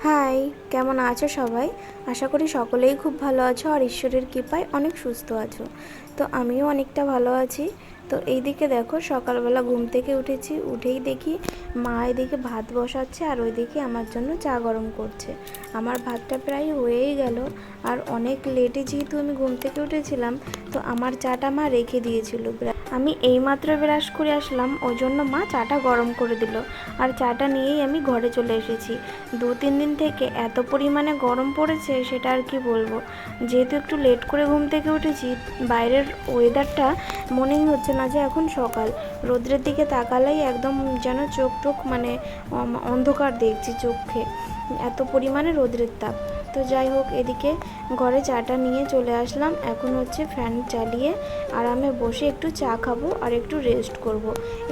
High, কেমন আছো সবাই? আশা করি সকলেই খুব ভালো আছো আর ঈশ্বরের কৃপায় অনেক সুস্থ আছো। তো আমিও অনেকটা ভালো আছি। তো এইদিকে দেখো, সকালবেলা ঘুম থেকে উঠেছি, উঠেই দেখি মা এদিকে ভাত বসাচ্ছে আর ওইদিকে আমার জন্য চা গরম করছে। আমার ভাতটা প্রায় হয়েই গেল, আর অনেক লেটে যেহেতু আমি ঘুম থেকে উঠেছিলাম, তো আমার চাটা মা রেখে দিয়েছিল। আমি এইমাত্র ব্রাশ করে আসলাম, ওই জন্য মা চাটা গরম করে দিল, আর চাটা নিয়েই আমি ঘরে চলে এসেছি। 2-3 দিন থেকে এত পরিমাণে গরম পড়েছে সেটা আর কি বলবো। যেহেতু একটু লেট করে ঘুম থেকে উঠেছি, বাইরের ওয়েদারটা মনেই হচ্ছে না যে এখন সকাল। রোদ্রের দিকে তাকালেই একদম যেন চোখ টোক মানে অন্ধকার দেখছি চোখে, এত পরিমাণে রোদ্রের তাপ। তো যাই হোক, এদিকে ঘরে চাটা নিয়ে চলে আসলাম। এখন হচ্ছে ফ্যান চালিয়ে আরামে বসে একটু চা খাবো আর একটু রেস্ট করব।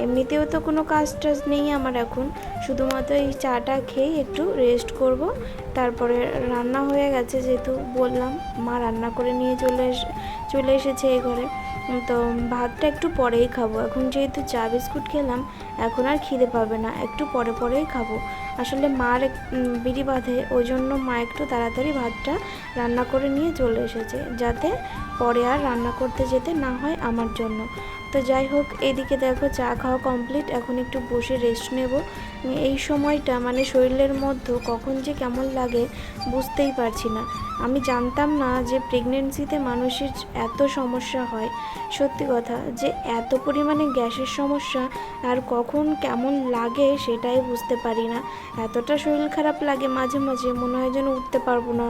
এমনিতেও তো কোনো কাজ টাজ নেই আমার এখন, শুধুমাত্র এই চাটা খেয়ে একটু রেস্ট করব। তারপরে রান্না হয়ে গেছে, যেহেতু বললাম মা রান্না করে নিয়ে চলে এসেছে এই ঘরে। তো ভাতটা একটু পরেই খাবো, এখন যেহেতু চা বিস্কুট খেলাম, এখন আর খিদে পাবে না, একটু পরেই খাবো। আসলে মার বিড়ি বাঁধে, ওই জন্য মা একটু তাড়াতাড়ি ভাতটা রান্না করে নিয়ে চলে এসেছে, যাতে পরে আর রান্না করতে যেতে না হয় আমার জন্য। তো যাই হোক, এদিকে দেখো চা খাওয়া কমপ্লিট, এখন একটু বসে রেস্ট নেব। এই সময়টা মানে শরীরের মধ্যে কখন যে কেমন লাগে বুঝতেই পারছি না। আমি জানতাম না যে প্রেগনেন্সিতে মানুষের এত সমস্যা হয়। সত্যি কথা, যে এত পরিমাণে গ্যাসের সমস্যা আর কখন কেমন লাগে সেটাই বুঝতে পারি না। এতটা শরীর খারাপ লাগে মাঝে মাঝে, মনে হয় যেন উঠতে পারবো না,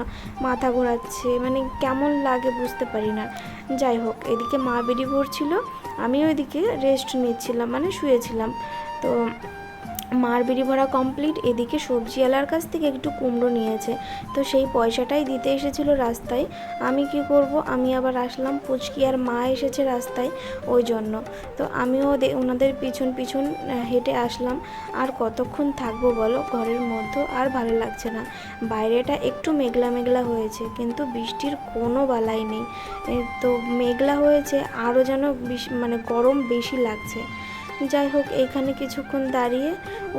মাথা ঘোরাচ্ছে, মানে কেমন লাগে বুঝতে পারি না। যাই হোক, এদিকে মা বেরিয়ে পড়ছিল, আমি ওইদিকে রেস্ট নিচ্ছিলাম, মানে শুয়েছিলাম। তো মার বিড়ি ভরা কমপ্লিট। এদিকে সবজিওয়ালার কাছ থেকে একটু কুমড়ো নিয়েছে, তো সেই পয়সাটাই দিতে এসেছিলো রাস্তায়। আমি কি করব, আমি আবার আসলাম, পুচকি আর মা এসেছে রাস্তায়, ওই জন্য। তো আমিও ওনাদের পিছন পিছন হেঁটে আসলাম। আর কতক্ষণ থাকবো বলো ঘরের মধ্যে, আর ভালো লাগছে না। বাইরেটা একটু মেঘলা মেঘলা হয়েছে, কিন্তু বৃষ্টির কোনো বালাই নেই। তো মেঘলা হয়েছে, আরও যেন মানে গরম বেশি লাগছে। যাই হোক, এইখানে কিছুক্ষণ দাঁড়িয়ে,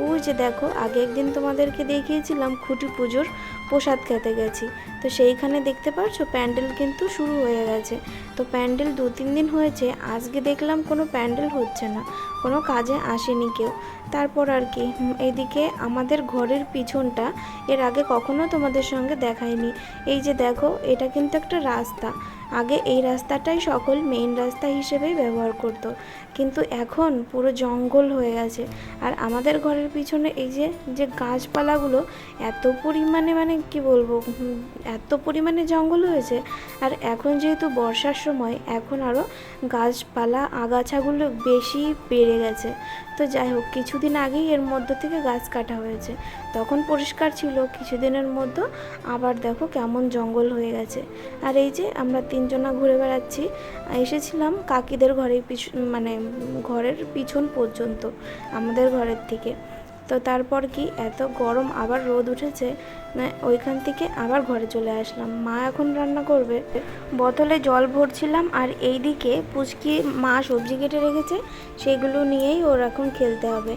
ওই যে দেখো আগে একদিন তোমাদেরকে দেখিয়েছিলাম খুঁটি পুজোর প্রসাদ খেতে গেছি, তো সেইখানে দেখতে পাচ্ছো প্যান্ডেল কিন্তু শুরু হয়ে গেছে। তো প্যান্ডেল 2-3 দিন হয়েছে, আজকে দেখলাম কোনো প্যান্ডেল হচ্ছে না, কোনো কাজে আসেনি কেউ। তারপর আর কি, এদিকে আমাদের ঘরের পিছনটা এর আগে কখনো তোমাদের সঙ্গে দেখায়নি। এই যে দেখো, এটা কিন্তু একটা রাস্তা। আগে এই রাস্তাটাই সকল মেইন রাস্তা হিসেবেই ব্যবহার করতো, কিন্তু এখন পুরো জঙ্গল হয়ে গেছে। আর আমাদের ঘরের পিছনে এই যে যে গাছপালাগুলো এত পরিমাণে, মানে কি বলবো, এত পরিমাণে জঙ্গল হয়েছে। আর এখন যেহেতু বর্ষার সময়, এখন আরও গাছপালা আগাছাগুলো বেশি বেড়ে গেছে। তো যাই হোক, কিছুদিন আগেই এর মধ্য থেকে গাছ কাটা হয়েছে, তখন পরিষ্কার ছিল, কিছুদিনের মধ্যে আবার দেখো কেমন জঙ্গল হয়ে গেছে। আর এই যে আমরা 3জনা ঘুরে বেড়াচ্ছি, এসেছিলাম কাকিদের ঘরের মানে ঘরের পিছন পর্যন্ত আমাদের ঘরের থেকে। তো তারপর কি এত গরম, আবার রোদ উঠেছে, ওইখান থেকে আবার ঘরে চলে আসলাম। মা এখন রান্না করবে, বোতলে জল ভরছিলাম। আর এই দিকে পুচকি মা সবজি কেটে রেখেছে, সেগুলো নিয়েই ওর এখন খেলতে হবে।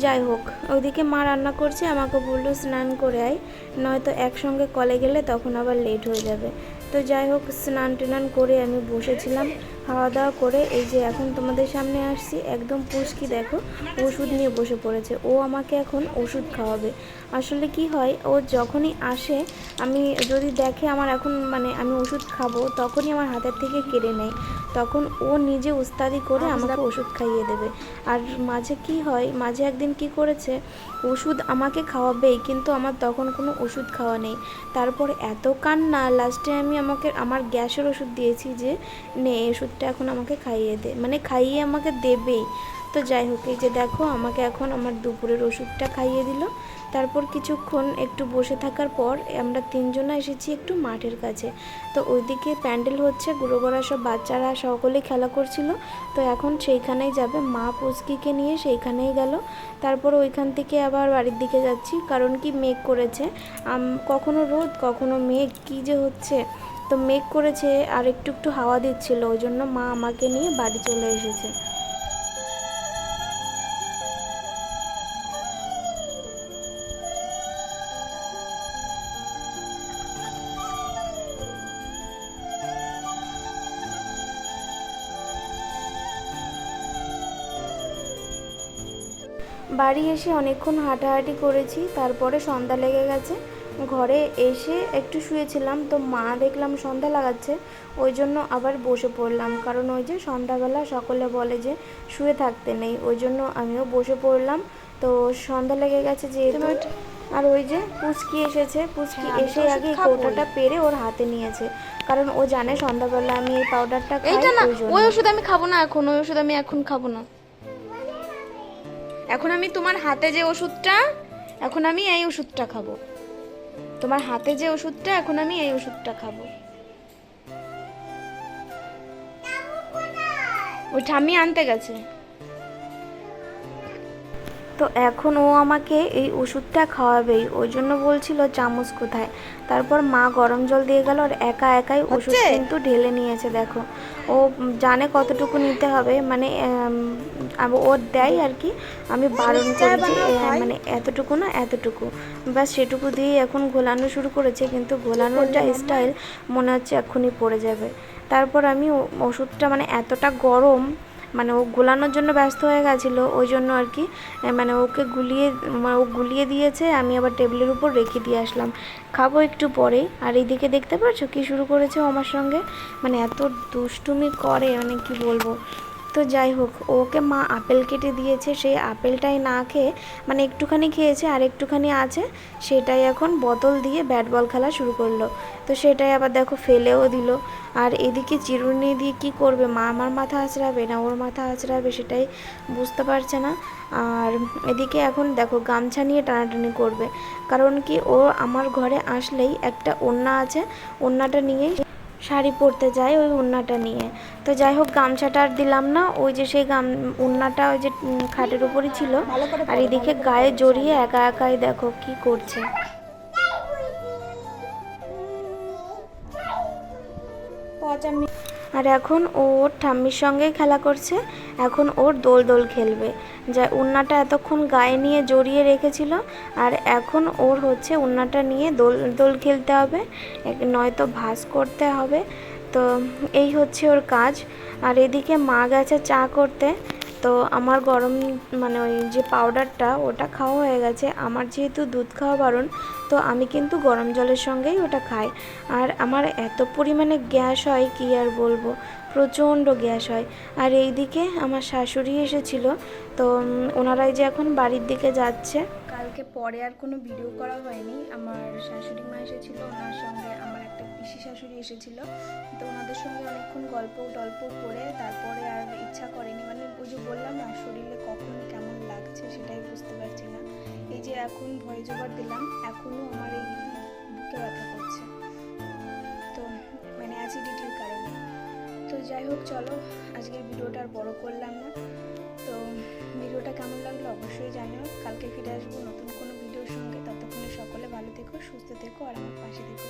যাই হোক, ওইদিকে মা রান্না করছে, আমাকে বললো স্নান করে আয়, নয়তো একসঙ্গে কলে গেলে তখন আবার লেট হয়ে যাবে। তো যাই হোক, স্নান টান করে আমি বসেছিলাম, খাওয়া দাওয়া করে এই যে এখন তোমাদের সামনে আসছি। একদম পুচকি দেখো ওষুধ নিয়ে বসে পড়েছে, ও আমাকে এখন ওষুধ খাওয়াবে। আসলে কি হয়, ও যখনই আসে, আমি যদি দেখে আমার এখন মানে আমি ওষুধ খাবো, তখনই আমার হাতের থেকে কেড়ে নেয়, তখন ও নিজে উস্তাদি করে আমাকে ওষুধ খাইয়ে দেবে। আর মাঝে কি হয়, মাঝে একদিন কি করেছে, ওষুধ আমাকে খাওয়াবেই, কিন্তু আমার তখন কোনো ওষুধ খাওয়া নেই। তারপর এত কান্না, লাস্টে আমি আমার গ্যাসের ওষুধ দিয়েছি, যে নে এই ওষুধটা এখন আমাকে খাইয়ে দে, মানে খাইয়ে আমাকে দেবেই। তো যাই হোক, এই যে দেখো আমাকে এখন আমার দুপুরের ওষুধটা খাইয়ে দিল। তারপর কিছুক্ষণ একটু বসে থাকার পর আমরা 3জনা এসেছি একটু মাঠের কাছে। তো ওইদিকে প্যান্ডেল হচ্ছে, গুঁড়োগড়া সব বাচ্চারা সকলে খেলা করছিল, তো এখন সেইখানেই যাবে, মা পুচকিকে নিয়ে সেইখানেই গেল। তারপর ওইখান থেকে আবার বাড়ির দিকে যাচ্ছি, কারণ কি মেঘ করেছে, কখনো রোদ কখনো মেঘ, কী যে হচ্ছে। তো মেঘ করেছে আর একটু একটু হাওয়া দিচ্ছিল, ওই জন্য মা আমাকে নিয়ে বাড়ি চলে এসেছে। বাড়ি এসে অনেকক্ষণ হাঁটাহাঁটি করেছি, তারপরে সন্ধ্যা লেগে গেছে। ঘরে এসে একটু শুয়েছিলাম, তো মা দেখলাম সন্ধ্যা লাগাচ্ছে, ওই জন্য আবার বসে পড়লাম। কারণ ওই যে সন্ধ্যাবেলা সকলে বলে যে শুয়ে থাকতে নেই, ওই জন্য আমিও বসে পড়লাম। তো সন্ধ্যা লেগে গেছে যেহেতু। আর ওই যে পুচকি এসেছে, পুচকি এসে আগে এই কৌটাটা পেরে ওর হাতে নিয়েছে, কারণ ও জানে সন্ধ্যাবেলা আমি এই পাউডারটা খাই। এইটা না, ওই ওষুধ আমি খাবো না এখন, ওই ওষুধ আমি এখন খাবো না। এখন আমি তোমার হাতে যে ওষুধটা, এখন আমি এই ওষুধটা খাবো। তোমার হাতে যে ওষুধটা, এখন আমি এই ওষুধটা খাবো। ওই ঠাম্মি আনতে গেছে। তো এখন ও আমাকে এই ওষুধটা খাওয়াবেই, ওই জন্য বলছিল চামচ কোথায়। তারপর মা গরম জল দিয়ে গেল, আর একা একাই ওষুধ কিন্তু ঢেলে নিয়েছে। দেখো ও জানে কতটুকু নিতে হবে, মানে ও দেয় আর কি, আমি বারণ করেছি মানে এতটুকু না এতটুকু, ব্যাস সেটুকু দিয়ে এখন ঘোলানো শুরু করেছে। কিন্তু ঘোলানোর যা স্টাইল মনে হচ্ছে এক্ষুনি পড়ে যাবে। তারপর আমি ওষুধটা মানে এতটা গরম, মানে ও গোলানোর জন্য ব্যস্ত হয়ে গেছিলো, ওই জন্য আর কি মানে ওকে ও গুলিয়ে দিয়েছে। আমি আবার টেবিলের উপর রেখে দিয়ে আসলাম, খাবো একটু পরেই। আর এইদিকে দেখতে পাচ্ছ কি শুরু করেছে ও আমার সঙ্গে, মানে এত দুষ্টুমি করে, মানে কি বলবো। তো যাই হোক, ওকে মা আপেল কেটে দিয়েছে, সেই আপেলটাই না খেয়ে মানে একটুখানি খেয়েছে, আর একটুখানি আছে, সেটাই এখন বোতল দিয়ে ব্যাট বল খেলা শুরু করলো। তো সেটাই আবার দেখো ফেলেও দিল। আর এদিকে চিরুনি দিয়ে কি করবে, মা আমার মাথা আঁচড়াবে না ওর মাথা আঁচড়াবে, সেটাই বুঝতে পারছে না। আর এদিকে এখন দেখো গামছা নিয়ে টানাটানি করবে, কারণ কি ও আমার ঘরে আসলেই একটা ওড়না আছে, ওড়নাটা নিয়েই শাড়ি পরতে যায়, ওই ওড়নাটা নিয়ে। তো যাই হোক, গামছাটা আর দিলাম না, ওই যে সেই ওড়নাটা ওই যে খাটের উপরই ছিল। আর এদিকে গায়ে জড়িয়ে একা একাই দেখো কি করছে। আর এখন ওর ঠাম্মির সঙ্গেই খেলা করছে, এখন ওর দোল দোল খেলবে। যা ওড়নাটা এতক্ষণ গায়ে নিয়ে জড়িয়ে রেখেছিল, আর এখন ওর হচ্ছে ওড়নাটা নিয়ে দোল দোল খেলতে হবে, নয়তো ভাঁজ করতে হবে। তো এই হচ্ছে ওর কাজ। আর এদিকে মা গেছে চা করতে। তো আমার গরম মানে ওই যে পাউডারটা ওটা খাওয়া হয়ে গেছে। আমার যেহেতু দুধ খাওয়া বারণ, তো আমি কিন্তু গরম জলের সঙ্গেই ওটা খাই। আর আমার এত পরিমাণে গ্যাস হয় কি আর বলবো, প্রচণ্ড গ্যাস হয়। আর এইদিকে আমার শাশুড়ি এসেছিল, তো ওনারাই যে এখন বাড়ির দিকে যাচ্ছে। কালকে পরে আর কোনো ভিডিও করা হয়নি। আমার শাশুড়ি মা এসেছিল, ওনার সঙ্গে আমার একটা পিসি শাশুড়ি এসেছিল। তো ওনাদের সঙ্গে অনেকক্ষণ গল্প টল্প করে তারপরে আর ইচ্ছা করেনি, মানে ওই যে বললাম না, শরীরে কখন কেমন লাগছে সেটাই বুঝতে পারছি না। এই যে এখন ভয়েস ওভার দিলাম, এখনও আমার এই বুকে ব্যথা করছে, তো মানে অ্যাসিডিটির কারণে। তো যাই হোক, চলো আজকের ভিডিওটা আর বড় করলাম না। তো ভিডিওটা কেমন লাগলো অবশ্যই জানিও। কালকে ফিরে আসবো নতুন কোনো ভিডিওর সঙ্গে। ততক্ষণে সকলে ভালো থেকো, সুস্থ থেকো, আর আমার পাশে থেকো।